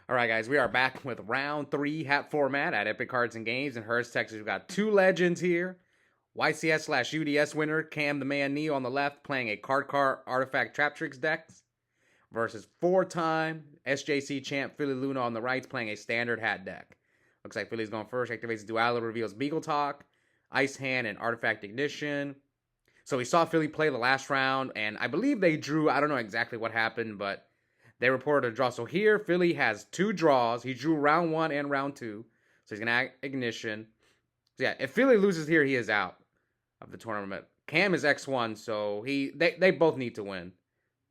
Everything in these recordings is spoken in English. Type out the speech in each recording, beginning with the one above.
All right, guys, we are back with round three hat format at Epic Cards and Games in Hurst, Texas. We've got two legends here. YCS/UDS winner Cam the Man Neal on the left playing a card artifact trap tricks deck versus four-time SJC champ Fili Luna on the right playing a standard hat deck. Looks like Philly's going first. Activates Duality, reveals Beagle Talk, Ice Hand, and Artifact Ignition. So we saw Philly play the last round, and I believe they drew. I don't know exactly what happened, but they reported a draw. So here, Philly has two draws. He drew round one and round two. So he's going to act Ignition. So yeah, if Philly loses here, he is out of the tournament. Cam is X1, so they both need to win.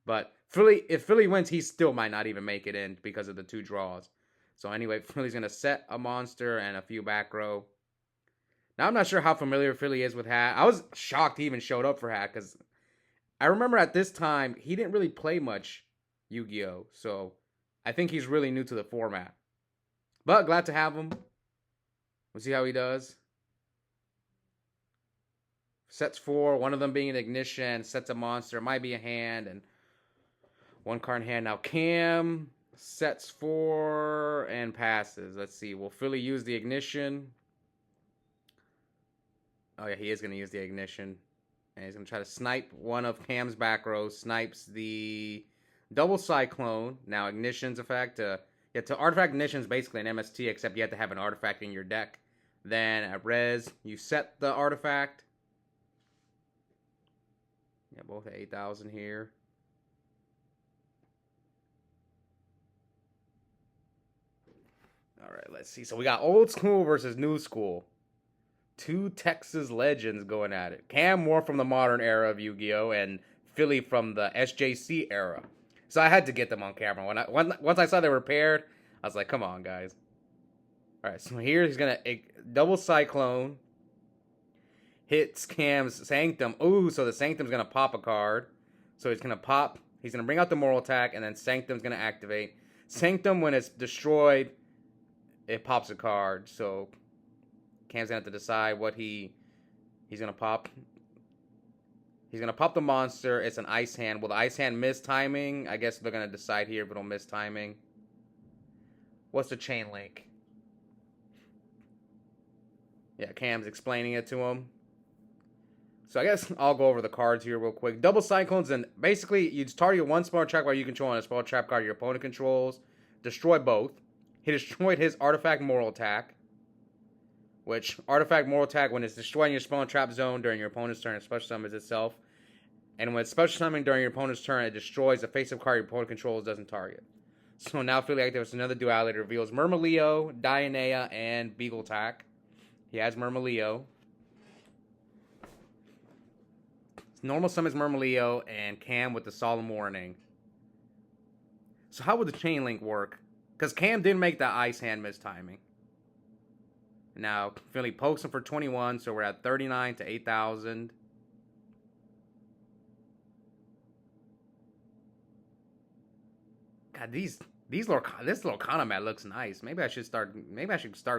But if Philly wins, he still might not even make it in because of the two draws. So anyway, Philly's going to set a monster and a few back row. Now, I'm not sure how familiar Philly is with Hat. I was shocked he even showed up for Hat because I remember at this time, he didn't really play much Yu-Gi-Oh! So I think he's really new to the format. But glad to have him. We'll see how he does. Sets four, one of them being an Ignition, sets a monster. It might be a hand, and one card in hand. Now Cam sets four and passes. Let's see. Will Philly use the Ignition? Oh, yeah, he is going to use the Ignition. And he's going to try to snipe one of Cam's back rows. Snipes the double Cyclone. Now, Ignition's effect. To artifact Ignition is basically an MST, except you have to have an artifact in your deck. Then at res, you set the artifact. Yeah, both at 8,000 here. All right, let's see. So we got old school versus new school. Two Texas legends going at it. Cam more from the modern era of Yu-Gi-Oh! And Philly from the SJC era. So I had to get them on camera. Once I saw they were paired, I was like, come on, guys. All right, so here he's going to double Cyclone. Hits Cam's Sanctum. Ooh, so the Sanctum's going to pop a card. So he's going to pop. He's going to bring out the Moral Attack, and then Sanctum's going to activate. Sanctum, when it's destroyed, it pops a card. So Cam's going to have to decide what he's going to pop. He's going to pop the monster. It's an Ice Hand. Will the Ice Hand miss timing? I guess they're going to decide here if it'll miss timing. What's the chain link? Yeah, Cam's explaining it to him. So I guess I'll go over the cards here real quick. Double Cyclones, and basically you target one spell trap card you control and a spell trap card your opponent controls. Destroy both. He destroyed his Artifact Moral Attack. Which, Artifact Moral Attack, when it's destroying your spell and trap zone during your opponent's turn, it special summons itself. And when it's special summoning during your opponent's turn, it destroys a face-up card your opponent controls doesn't target. So now Philly activates another duality. Reveals Murmileo, Dianea, and Beagle Tack. He has Murmileo. Normal summons Murmileo and Cam with the Solemn Warning. So how would the chain link work? Because Cam didn't make the Ice Hand miss timing. Now, Philly pokes him for 21, so we're at 39 to 8,000. God, this Lorcana mat looks nice. Maybe I should start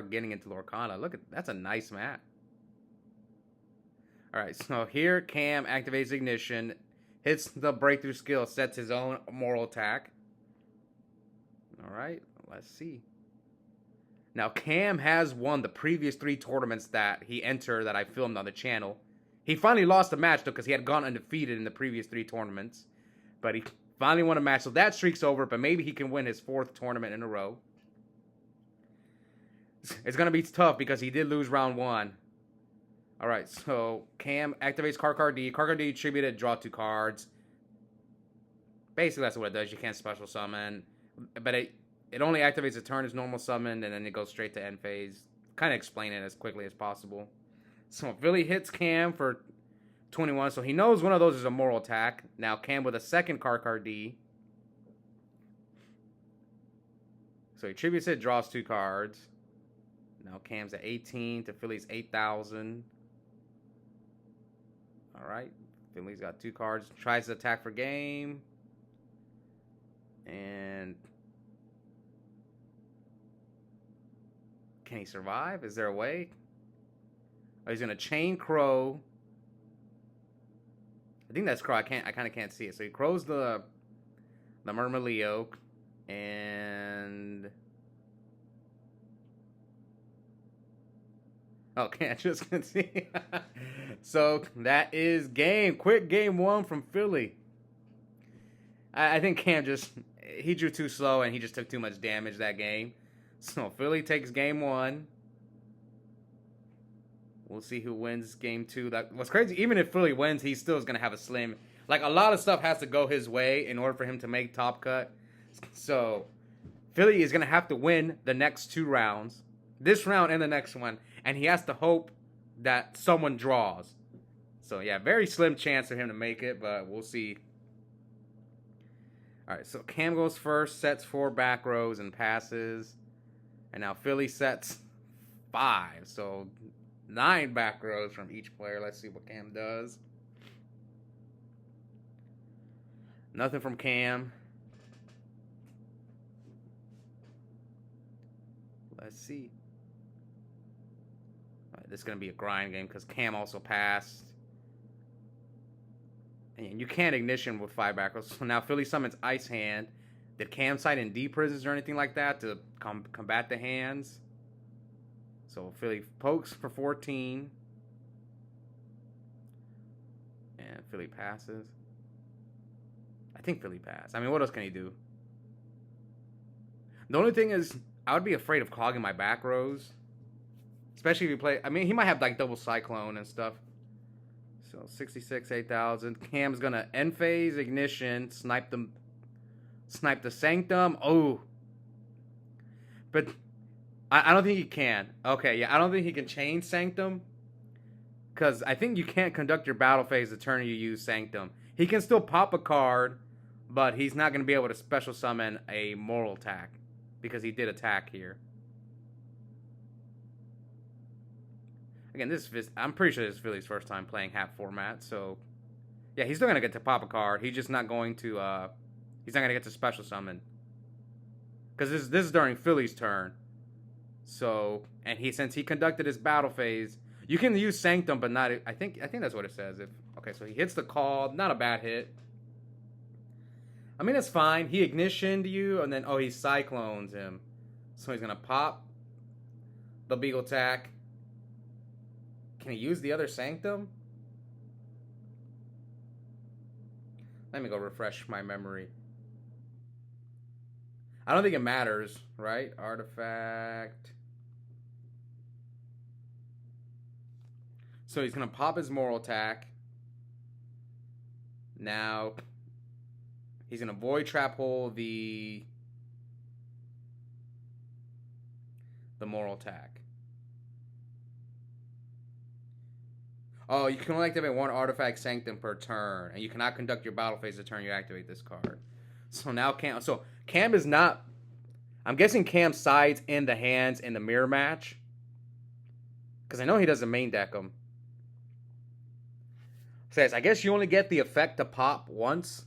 getting into Lorcana. Look at that's a nice mat. Alright, so here Cam activates Ignition, hits the breakthrough skill, sets his own Moral Attack. Alright, let's see. Now, Cam has won the previous 3 tournaments that he entered that I filmed on the channel. He finally lost a match, though, because he had gone undefeated in the previous 3 tournaments. But he finally won a match, so that streak's over, but maybe he can win his 4th tournament in a row. It's going to be tough because he did lose round 1. Alright, so Cam activates Card D. Card D attributed, draw 2 cards. Basically, that's what it does. You can't special summon. But it only activates a turn as normal summoned, and then it goes straight to end phase. Kind of explain it as quickly as possible. So Philly hits Cam for 21, so he knows one of those is a Moral Attack. Now Cam with a second card D. So he tributes it, draws 2 cards. Now Cam's at 18 to Philly's 8,000. Alright, Philly's got 2 cards. Tries to attack for game. And can he survive? Is there a way? Oh, he's gonna chain Crow. I think that's Crow. I kind of can't see it. So he crows the Murmileo, and Okay, I just can see. So that is quick game one from Philly. I think Cam just he drew too slow and he just took too much damage that game. So Philly takes game one. We'll see who wins game two. That what's crazy. Even if Philly wins, he still is gonna have a slim. Like a lot of stuff has to go his way in order for him to make top cut. So Philly is gonna have to win the next two rounds, this round and the next one, and he has to hope that someone draws. So yeah, very slim chance for him to make it, but we'll see. All right, so Cam goes first, sets 4 back rows and passes, and now Philly sets 5. So 9 back rows from each player. Let's see what Cam does. Nothing from Cam. Let's see. All right, this is going to be a grind game because Cam also passed. And you can't ignition with 5 back rows. So now Philly summons Ice Hand. Did Cam side in D prisons or anything like that to combat the hands? So Philly pokes for 14. And Philly passes. I think Philly passed. I mean, what else can he do? The only thing is, I would be afraid of clogging my back rows. Especially if you play... I mean, he might have like double Cyclone and stuff. So 66, 8,000. Cam's going to end phase, ignition, snipe the Sanctum. Oh. But I don't think he can. Okay, yeah, I don't think he can chain Sanctum. Because I think you can't conduct your battle phase the turn you use Sanctum. He can still pop a card, but he's not going to be able to special summon a moral attack. Because he did attack here. Again, I'm pretty sure this is Philly's first time playing hat format, so yeah, he's still gonna get to pop a card. He's just not going to. He's not gonna get to special summon because this is during Philly's turn. So since he conducted his battle phase, you can use Sanctum, but not. I think that's what it says. Okay, so he hits the call, not a bad hit. I mean, it's fine. He ignitioned you, and then he cyclones him, so he's gonna pop the Beagle attack. Can he use the other Sanctum? Let me go refresh my memory. I don't think it matters, right? Artifact. So he's going to pop his moral attack. Now, he's going to void trap hole the moral attack. Oh, you can only activate 1 artifact Sanctum per turn, and you cannot conduct your battle phase the turn you activate this card. So now Cam is not. I'm guessing Cam sides in the hands in the mirror match, because I know he doesn't main deck them. Says I guess you only get the effect to pop once.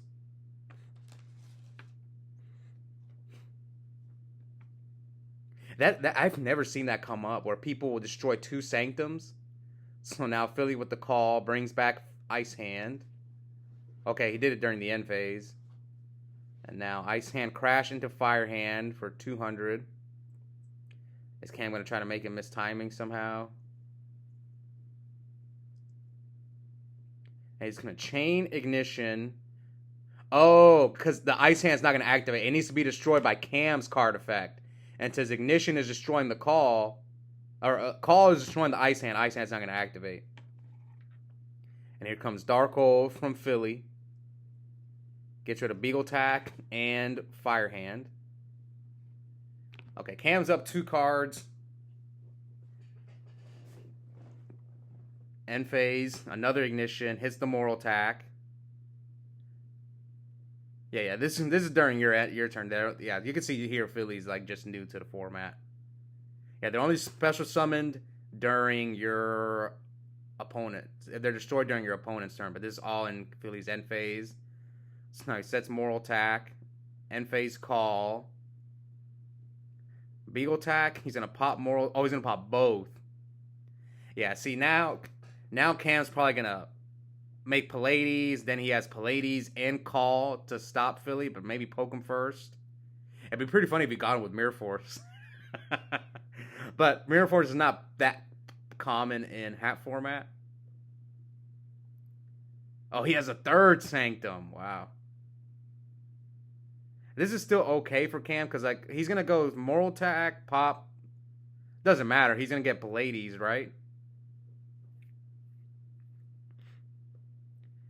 That I've never seen that come up where people will destroy 2 Sanctums. So now Philly with the call brings back Ice Hand. Okay, he did it during the end phase. And now Ice Hand crash into Fire Hand for 200. Is Cam going to try to make him miss timing somehow? And he's going to chain ignition. Oh, because the Ice Hand's not going to activate. It needs to be destroyed by Cam's card effect. And since ignition is destroying the call... Or call is destroying the Ice Hand. Ice Hand's not going to activate. And here comes Darkhold from Philly. Gets rid of Beagle Attack and Fire Hand. Okay, Cam's up 2 cards. End phase. Another ignition. Hits the moral attack. Yeah. This is during your turn. There, yeah. You can see here Philly's like just new to the format. Yeah, they're only special summoned during your opponent. They're destroyed during your opponent's turn, but this is all in Philly's end phase. So now he sets moral attack, end phase call, Beagle attack. He's gonna pop moral. Oh, he's gonna pop both. Yeah. See now Cam's probably gonna make Pallades. Then he has Pallades and call to stop Philly, but maybe poke him first. It'd be pretty funny if he got him with Mirror Force. But Mirror Force is not that common in hat format. Oh, he has a third Sanctum. Wow. This is still okay for Cam because like he's gonna go Moral Attack, Pop. Doesn't matter. He's gonna get Pallades, right?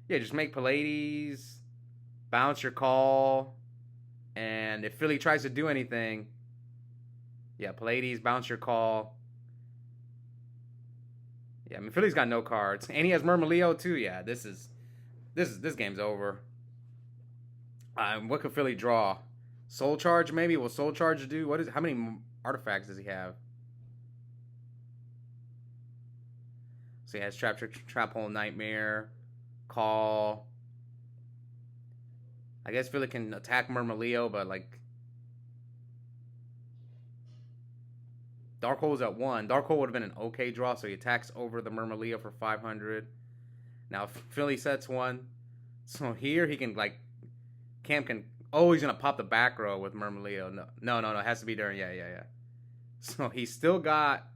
Yeah, just make Pallades, bounce your call, and if Philly tries to do anything, yeah, Pallades, bounce your call. Yeah, I mean Philly's got no cards, and he has Murmileo too. Yeah, this game's over. What could Philly draw? Soul Charge maybe? Will Soul Charge do? How many artifacts does he have? So he has Trap Trick, Trap Hole, Nightmare, Call. I guess Philly can attack Murmileo, but like Dark Hole's at 1. Dark Hole would have been an okay draw, so he attacks over the Murmileo for 500. Now Philly sets 1. So here he can like Cam can. Oh, he's gonna pop the back row with Murmileo. No. It has to be during. Yeah. So he's still got.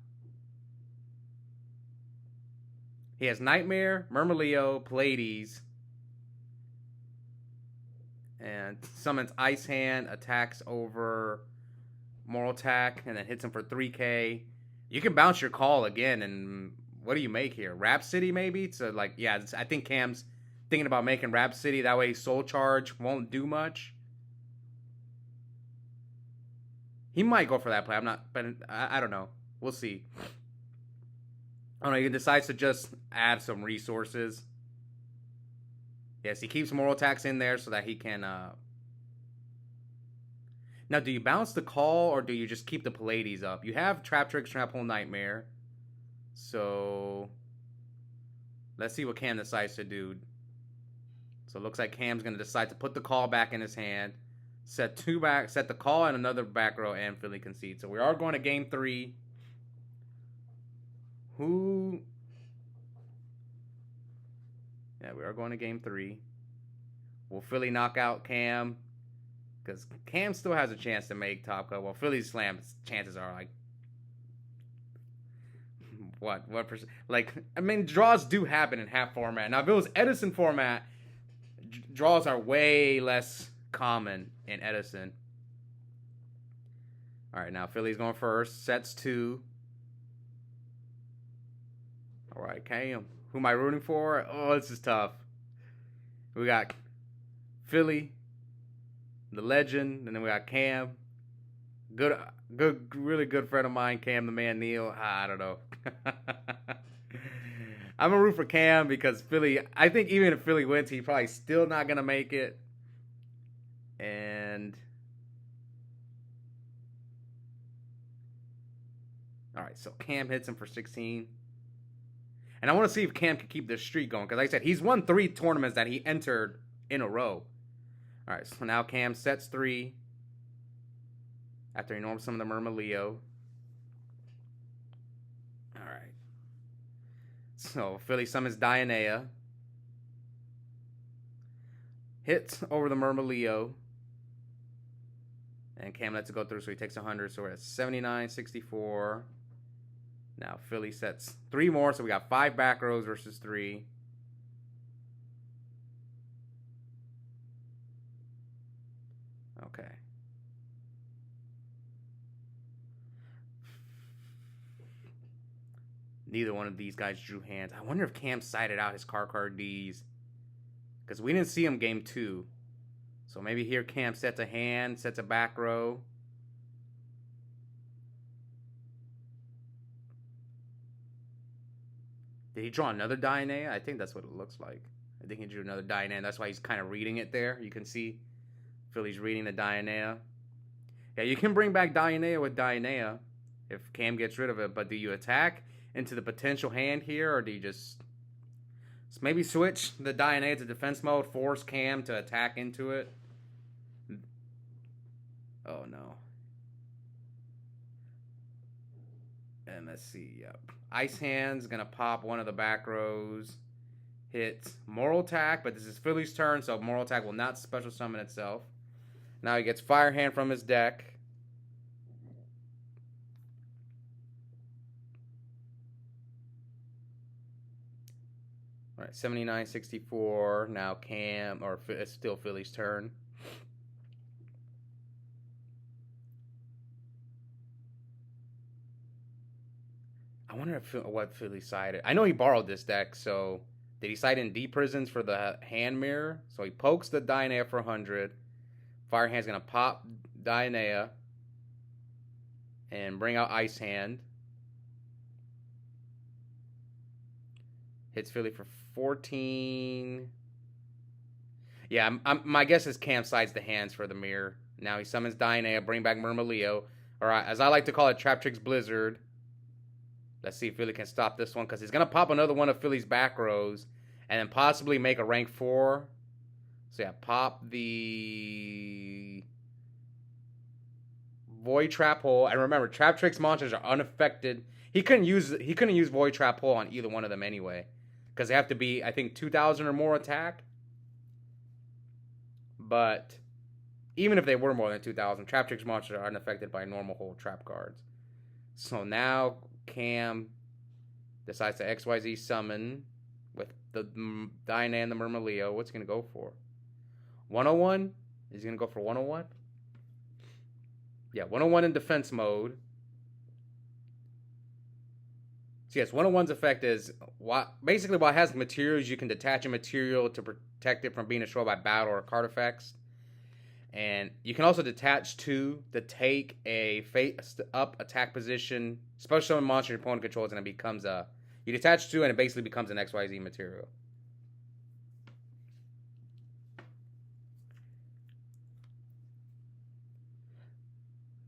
He has Nightmare, Murmileo, Pallades, and summons Ice Hand, attacks over Moral Attack, and then hits him for 3k. You can bounce your call again, and what do you make here? Rhapsody maybe? So like, yeah, I think Cam's thinking about making Rhapsody. That way Soul Charge won't do much. He might go for that play. I'm not, but I don't know. We'll see. I don't know. He decides to just add some resources. Yes, he keeps Moral Attacks in there so that he can. Now, do you bounce the call or do you just keep the Pallades up? You have Trap Trick, Trap Hole, Nightmare. So let's see what Cam decides to do. So it looks like Cam's going to decide to put the call back in his hand. Set the call and another back row, and Philly concede. So we are going to game 3. Yeah, we are going to game 3. Will Philly knock out Cam? Because Cam still has a chance to make top cut. Well, Philly's slam chances are like what percent? Like, I mean, draws do happen in half format. Now, if it was Edison format, draws are way less common in Edison. All right, now Philly's going first. Sets 2. All right, Cam. Who am I rooting for? Oh, this is tough. We got Philly, the legend, and then we got Cam. Really good friend of mine, Cam the Man Neal. I don't know. I'm gonna root for Cam because Philly. I think even if Philly wins, he's probably still not gonna make it. And all right, so Cam hits him for 16. And I want to see if Cam can keep this streak going. Because like I said, he's won 3 tournaments that he entered in a row. All right, so now Cam sets 3. After he norms some of the Murmileo. All right. So Philly summons Dionea. Hits over the Murmileo. And Cam lets it go through, so he takes 100. So we're at 79, 64. Now Philly sets 3 more, so we got 5 back rows versus 3. Okay. Neither one of these guys drew hands. I wonder if Cam sided out his card Ds. Because we didn't see him game 2. So maybe here Cam sets a hand, sets a back row. Did he draw another Dionea? I think that's what it looks like. I think he drew another Dionea. That's why he's kind of reading it there. You can see Philly's reading the Dionea. Yeah, you can bring back Dionea with Dionea if Cam gets rid of it. But do you attack into the potential hand here, or do you just maybe switch the Dionea to defense mode, force Cam to attack into it? Oh, no. And let's see. Yep. Ice Hand's going to pop one of the back rows. Hit Moral Attack, but this is Philly's turn, so Moral Attack will not special summon itself. Now he gets Fire Hand from his deck. All right, 79-64. Now Cam, or it's still Philly's turn. I wonder what Philly sided. I know he borrowed this deck, so did he side in D Prisons for the hand mirror? So he pokes the Dianea for 100. Firehand's going to pop Dianea and bring out Ice Hand. Hits Philly for 14. Yeah, my guess is Cam sides the hands for the mirror. Now he summons Dianea, bring back Murmileo. Or as I like to call it, Traptrix Blizzard. Let's see if Philly can stop this one, because he's going to pop another one of Philly's back rows and then possibly make a rank 4. So yeah, pop the Void Trap Hole. And remember, Traptrix monsters are unaffected. He couldn't use Void Trap Hole on either one of them anyway, because they have to be, I think, 2,000 or more attack. But even if they were more than 2,000, Traptrix monsters are unaffected by normal hole trap cards. So now Cam decides to XYZ summon with the Dianea and the Murmileo. What's he going to go for? 101? Is he going to go for 101? Yeah, 101 in defense mode. So yes, 101's effect is, basically while it has materials, you can detach a material to protect it from being destroyed by battle or card effects. And you can also detach 2 to take a face-up attack position, special summon monster your opponent controls, and it becomes a... You detach 2 and it basically becomes an XYZ material.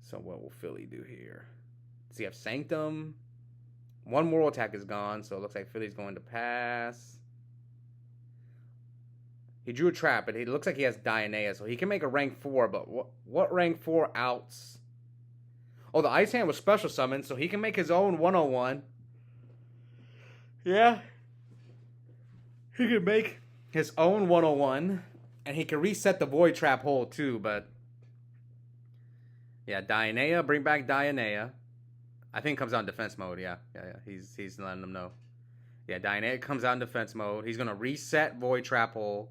So what will Philly do here? Does he have Sanctum? 1 moral attack is gone, so it looks like Philly's going to pass. He drew a trap, but it looks like he has Dianea, so he can make a rank 4, but what rank 4 outs? Oh, the Ice Hand was special summoned, so he can make his own 101. Yeah. He can make his own 101, and he can reset the Void Trap Hole too, but... Yeah, Dianea, bring back Dianea. I think it comes out in defense mode, yeah. He's letting them know. Yeah, Dianea comes out in defense mode. He's going to reset Void Trap Hole.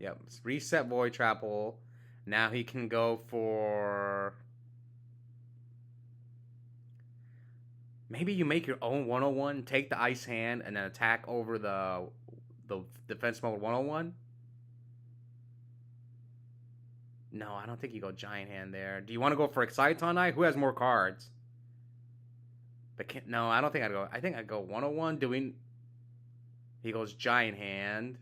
Yep, reset Void Trap Hole. Now he can go for... Maybe you make your own 101, take the Ice Hand, and then attack over the defense mode 101? No, I don't think you go Giant Hand there. Do you want to go for Exciton Eye? Who has more cards? But no, I don't think I'd go. I think I'd go 101. He goes Giant Hand.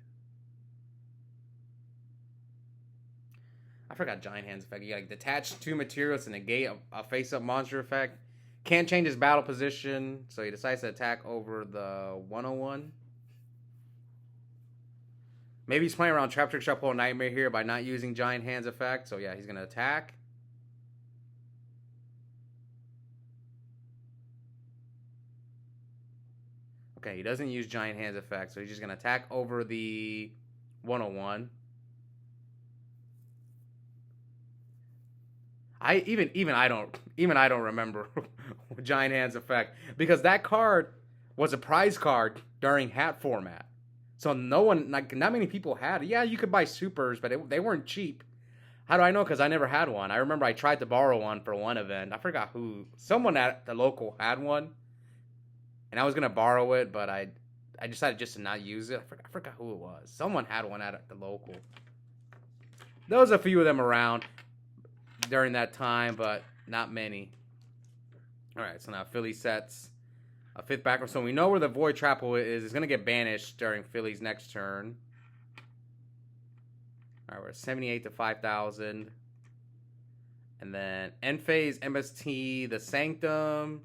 I forgot Giant Hand's effect. You like detach 2 materials to negate a face-up monster effect. Can't change his battle position, so he decides to attack over the 101. Maybe he's playing around Traptrix Trap Hole Nightmare here by not using Giant Hand's effect. So yeah, he's going to attack. Okay, he doesn't use Giant Hand's effect, so he's just going to attack over the 101. I don't remember Giant Hand's effect, because that card was a prize card during hat format. So not many people had it. Yeah, you could buy supers, but they weren't cheap. How do I know? Because I never had one. I remember I tried to borrow one for one event. I forgot who. Someone at the local had one, and I was gonna borrow it, but I decided just to not use it. I forgot who it was. Someone had one at the local. There was a few of them around during that time, but not many. All right, so now Philly sets a 5th backer, so we know where the Void Trap Hole is. It's going to get banished during Philly's next turn. All right, we're at 78 to 5,000. And then end phase, MST, the Sanctum.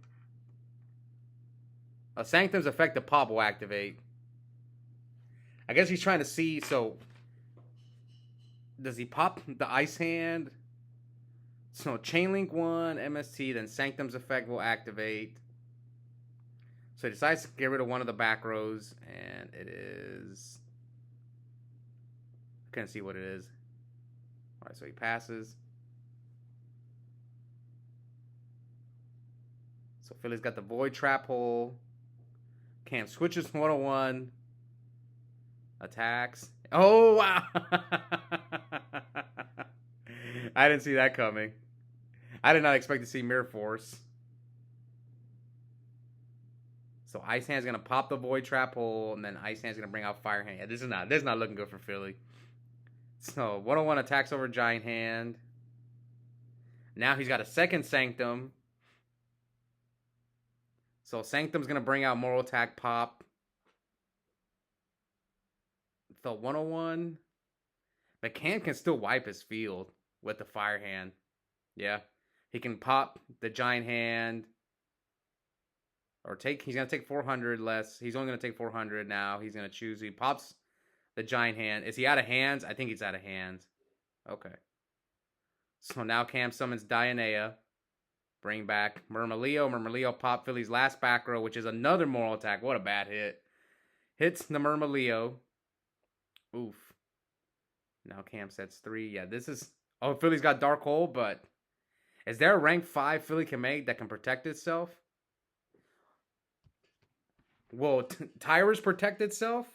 A Sanctum's effective pop will activate. I guess he's trying to see, so... Does he pop the Ice Hand? So Chainlink 1, MST, then Sanctum's effect will activate. So he decides to get rid of one of the back rows, and it is... I couldn't see what it is. Alright, so he passes. So Philly's got the Void Trap Hole. Cam switches 101. Attacks. Oh, wow. I didn't see that coming. I did not expect to see Mirror Force. So Ice Hand's gonna pop the Void Trap hole, and then Ice Hand's gonna bring out Fire Hand. Yeah, this is not looking good for Philly. So 101 attacks over Giant Hand. Now he's got a second Sanctum. So Sanctum's gonna bring out Moral Attack Pop. The 101. But Cam can still wipe his field with the Fire Hand. Yeah. He can pop the Giant Hand. Or he's gonna take 400 less. He's only gonna take 400 now. He's gonna choose. He pops the Giant Hand. Is he out of hands? I think he's out of hands. Okay. So now Cam summons Dianea. Bring back Murmileo. Murmileo pop Philly's last back row, which is another Moral Attack. What a bad hit. Hits the Murmileo. Oof. Now Cam sets 3. Yeah, this is... Oh, Philly's got Dark Hole, but... Is there a rank 5 Philly can make that can protect itself? Will Tyrus protect itself?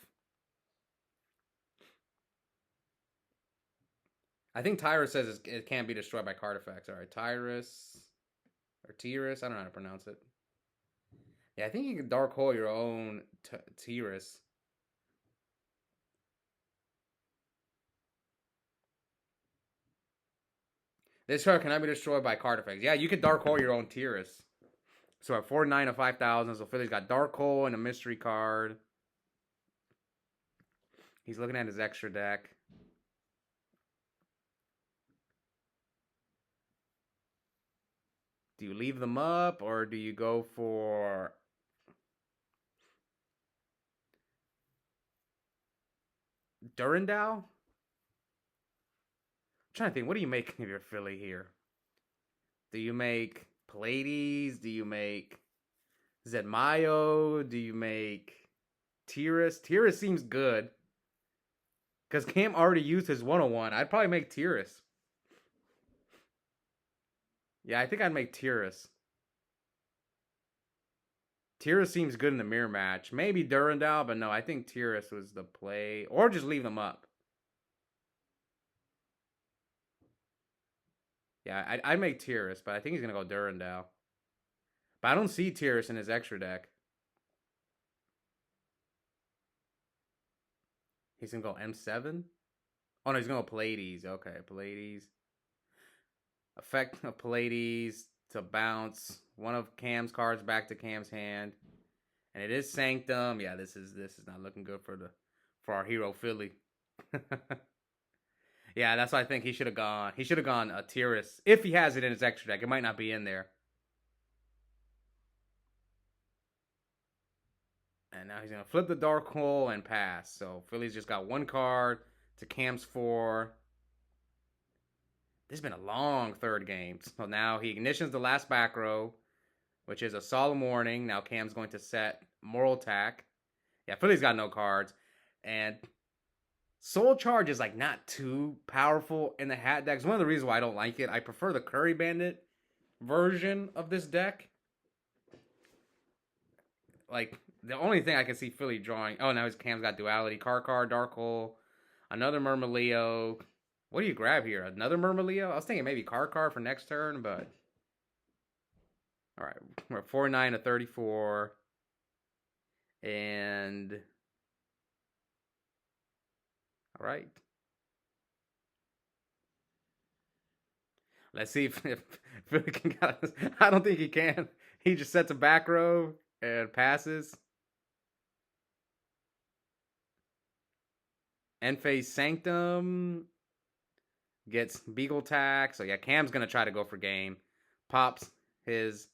I think Tyrus says it can't be destroyed by card effects. Alright, Tyrus... Or Tyrus, I don't know how to pronounce it. Yeah, I think you can Dark Hole your own Tyrus. This card cannot be destroyed by card effects. Yeah, you can Dark Hole your own Tyrus. So at 4-9 of 5,000, so Philly's got Dark Hole and a mystery card. He's looking at his extra deck. Do you leave them up, or do you go for... Durandal? I'm trying to think, what do you make of your Philly here? Do you make Pallades? Do you make Zedmayo? Do you make Tyrus? Tyrus seems good. Because Cam already used his 101. I'd probably make Tyrus. Yeah, I think I'd make Tyrus. Tyrus seems good in the mirror match. Maybe Durandal, but no, I think Tyrus was the play. Or just leave them up. Yeah, I'd make Tyrus, but I think he's going to go Durandal. But I don't see Tyrus in his extra deck. He's going to go M7? Oh, no, he's going to go Pallades. Okay, Pallades. Effect of Pallades to bounce one of Cam's cards back to Cam's hand. And it is Sanctum. Yeah, this is not looking good for our hero Philly. Yeah, that's what I think he should have gone. He should have gone a Tyrus. If he has it in his extra deck. It might not be in there. And now he's going to flip the Dark Hole and pass. So Philly's just got one card to Cam's 4. This has been a long third game. So now he ignitions the last back row, which is a Solemn Warning. Now Cam's going to set Moral Attack. Yeah, Philly's got no cards. And Soul Charge is like not too powerful in the hat deck. It's one of the reasons why I don't like it. I prefer the Curry Bandit version of this deck. Like, the only thing I can see Philly drawing... Oh, now his Cam's got Duality. Karkar, Dark Hole, another Murmileo. What do you grab here? Another Murmileo? I was thinking maybe Karkar for next turn, but... Alright, we're at 4-9 to 34. And... Alright. Let's see if Philly can get us. I don't think he can. He just sets a back row and passes. End phase Sanctum. Gets Beagle Tack. So yeah, Cam's going to try to go for game. Pops his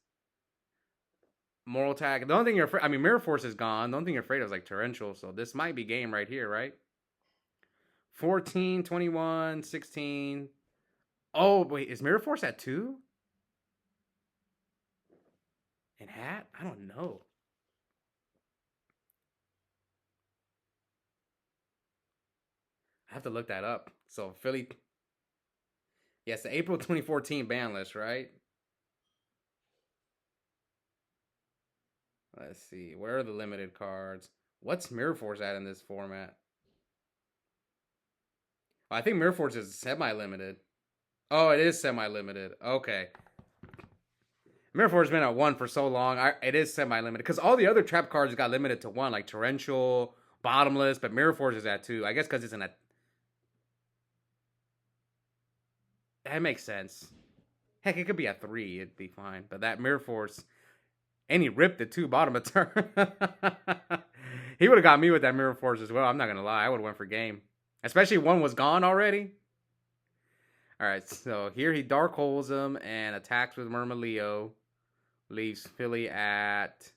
Moral Attack. The only thing you're afraid... I mean, Mirror Force is gone. The only thing you're afraid of is like Torrential. So this might be game right here, right? 14, 21, 16. Oh, wait. Is Mirror Force at 2? In hat? I don't know. I have to look that up. So Philly... Yes, the April 2014 ban list, right? Let's see. Where are the limited cards? What's Mirror Force at in this format? Oh, I think Mirror Force is semi-limited. Oh, it is semi-limited. Okay. Mirror Force has been at 1 for so long. It is semi-limited. Because all the other trap cards got limited to 1, like Torrential, Bottomless, but Mirror Force is at 2. I guess because it's in a... That makes sense. Heck, it could be at 3. It'd be fine. But that Mirror Force... And he ripped it too, bottom of turn. He would have got me with that Mirror Force as well. I'm not going to lie. I would have went for game. Especially if 1 was gone already. Alright, so here he Dark Holes him and attacks with Murmileo. Leaves Fili at...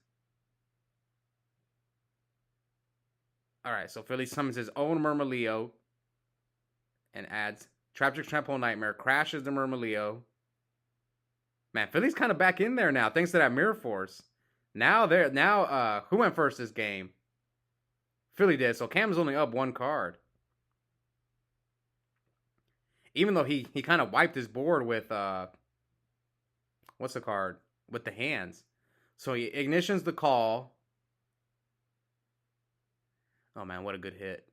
Alright, so Fili summons his own Murmileo. And adds Traptrix Trample Nightmare. Crashes the Murmileo. Man, Fili's kind of back in there now, thanks to that Mirror Force. Who went first this game? Fili did, so Cam's only up 1 card. Even though he kind of wiped his board with, what's the card? With the hands. So he ignitions the call. Oh man, what a good hit.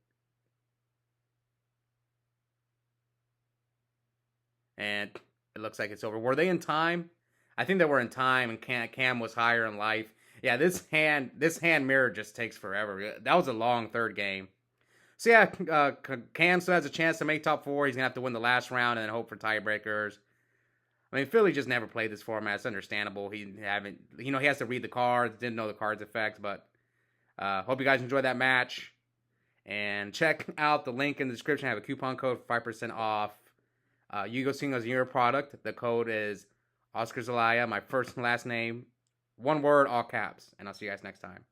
And it looks like it's over. Were they in time? I think they were in time, and Cam was higher in life. Yeah, this hand mirror just takes forever. That was a long third game. So yeah, Cam still has a chance to make top 4. He's gonna have to win the last round and then hope for tiebreakers. I mean, Fili just never played this format. It's understandable. He has to read the cards, didn't know the cards' effects, but hope you guys enjoyed that match. And check out the link in the description. I have a coupon code for 5% off. Yugo Singles Year product. The code is Oscar Zelaya, my first and last name. 1 word, all caps. And I'll see you guys next time.